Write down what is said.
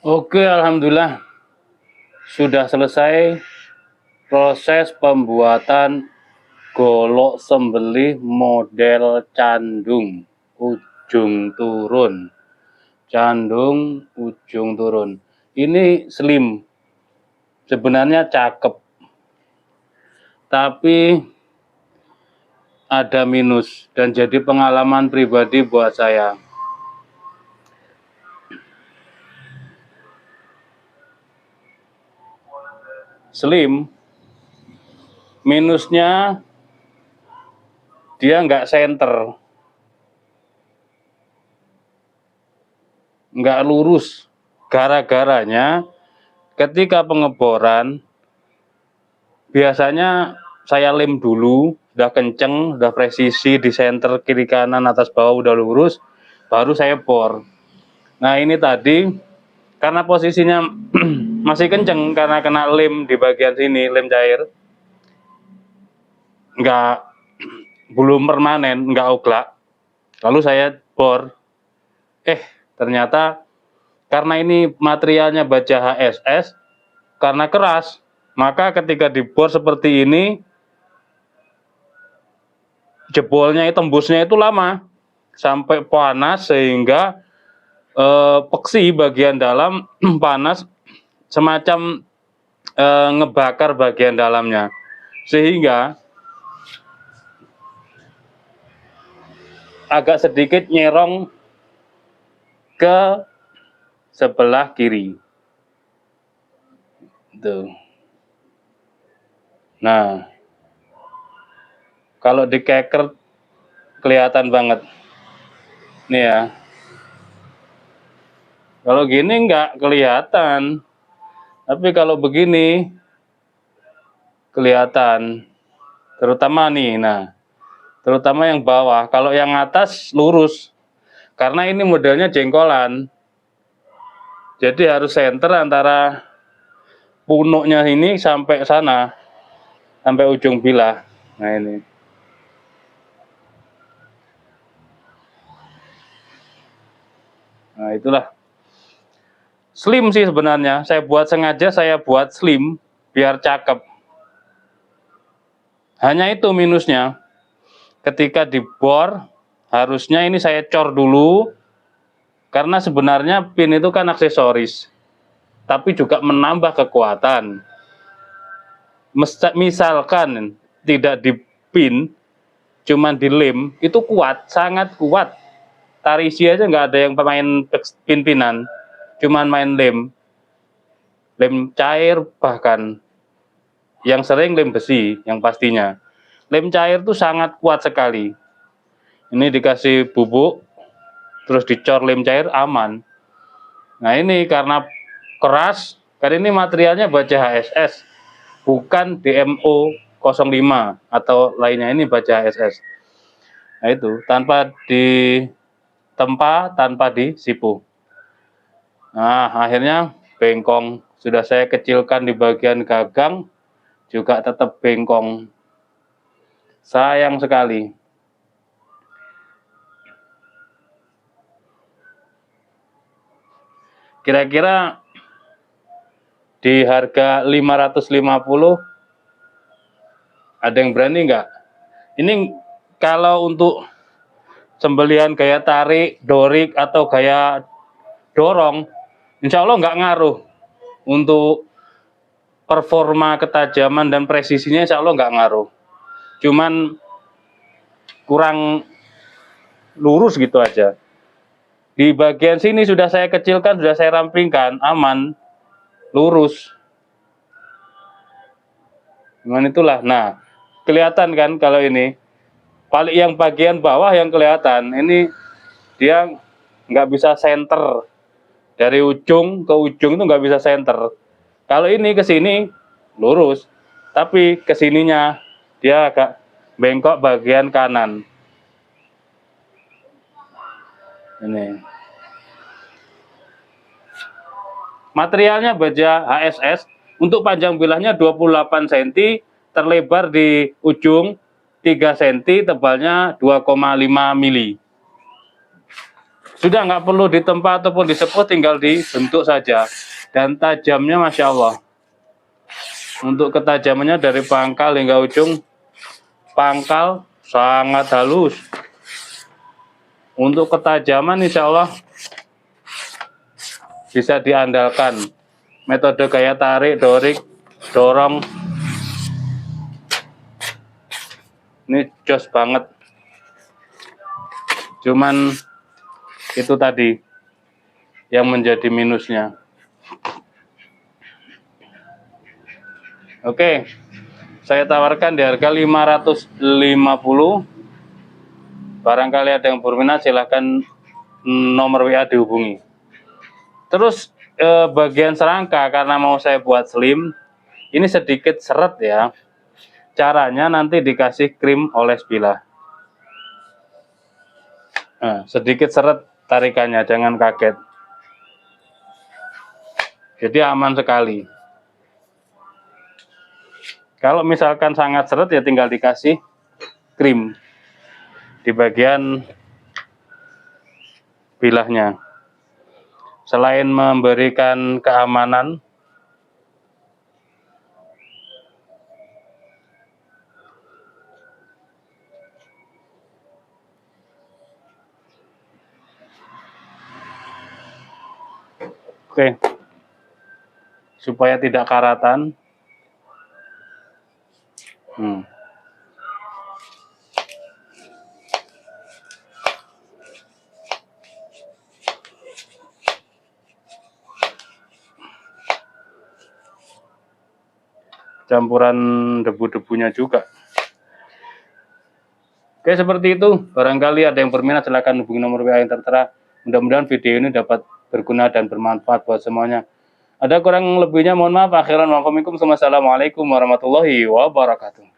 Oke, alhamdulillah sudah selesai proses pembuatan golok sembelih model candung ujung turun. Candung ujung turun. Ini slim. Sebenarnya cakep. Tapi ada minus dan jadi pengalaman pribadi buat saya. Slim minusnya dia nggak center, nggak lurus. Gara-garanya ketika pengeboran biasanya saya lem dulu, udah kenceng, udah presisi di center kiri kanan atas bawah udah lurus, baru saya bor. Nah ini tadi karena posisinya masih kenceng karena kena lem di bagian sini, lem cair, nggak belum permanen, nggak oglak. Lalu saya bor, ternyata karena ini materialnya baja HSS, karena keras, maka ketika dibor seperti ini, jebolnya tembusnya itu lama, sampai panas sehingga peksi bagian dalam panas, semacam ngebakar bagian dalamnya, sehingga agak sedikit nyerong ke sebelah kiri. Tuh. Nah, kalau di keker kelihatan banget. Nih ya. Kalau gini nggak kelihatan. Tapi kalau begini kelihatan. Terutama nih, nah. Terutama yang bawah. Kalau yang atas lurus. Karena ini modelnya jengkolan. Jadi harus center antara punuknya ini sampai sana. Sampai ujung bilah. Nah ini. Nah itulah. Slim sih sebenarnya. Sengaja saya buat slim. Biar cakep. Hanya itu minusnya. Ketika dibor, harusnya ini saya cor dulu. Karena sebenarnya pin itu kan aksesoris, tapi juga menambah kekuatan. Misalkan tidak dipin, cuman dilem, itu kuat, sangat kuat. Tarisi aja nggak ada yang pemain pin-pinan, cuman main lem cair bahkan. Yang sering lem besi, yang pastinya. Lem cair itu sangat kuat sekali. Ini dikasih bubuk, terus dicor lem cair, aman. Nah ini karena keras, karena ini materialnya baja HSS, bukan DMO 05 atau lainnya, ini baja HSS. Nah itu, tanpa ditempa, tanpa disipu. Nah akhirnya bengkong, sudah saya kecilkan di bagian gagang, juga tetap bengkong. Sayang sekali. Kira-kira di harga 550 ada yang berani nggak? Ini kalau untuk sembelihan gaya tarik, dorik, atau gaya dorong, insya Allah nggak ngaruh. Untuk performa, ketajaman, dan presisinya insya Allah nggak ngaruh. Cuman kurang lurus gitu aja. Di bagian sini sudah saya kecilkan, sudah saya rampingkan, aman, lurus. Cuman itulah, nah kelihatan kan kalau ini, paling yang bagian bawah yang kelihatan, ini dia nggak bisa center, dari ujung ke ujung itu nggak bisa center. Kalau ini ke sini lurus, tapi ke sininya dia agak bengkok bagian kanan. Ini. Materialnya baja HSS, untuk panjang bilahnya 28 cm, terlebar di ujung 3 cm, tebalnya 2,5 mili. Sudah nggak perlu ditempa ataupun diseput, tinggal dibentuk saja. Dan tajamnya Masya Allah. Untuk ketajamannya dari pangkal hingga ujung pangkal sangat halus. Untuk ketajaman insya Allah bisa diandalkan. Metode gaya tarik, dorong. Ini jos banget. Cuman itu tadi yang menjadi minusnya. Oke, saya tawarkan di harga 550. Barangkali ada yang berminat silahkan nomor WA dihubungi. Terus bagian serangka karena mau saya buat slim, ini sedikit seret ya. Caranya nanti dikasih krim oles bilah. Nah, sedikit seret tarikannya, jangan kaget. Jadi aman sekali. Kalau misalkan sangat seret ya tinggal dikasih krim di bagian bilahnya. Selain memberikan keamanan, oke, supaya tidak karatan. Campuran debu-debunya juga. Oke, seperti itu. Barangkali ada yang berminat silahkan hubungi nomor WA yang tertera. Mudah-mudahan video ini dapat berguna dan bermanfaat buat semuanya. Ada kurang lebihnya mohon maaf. Akhiran wa minkum. Wassalamualaikum warahmatullahi wabarakatuh.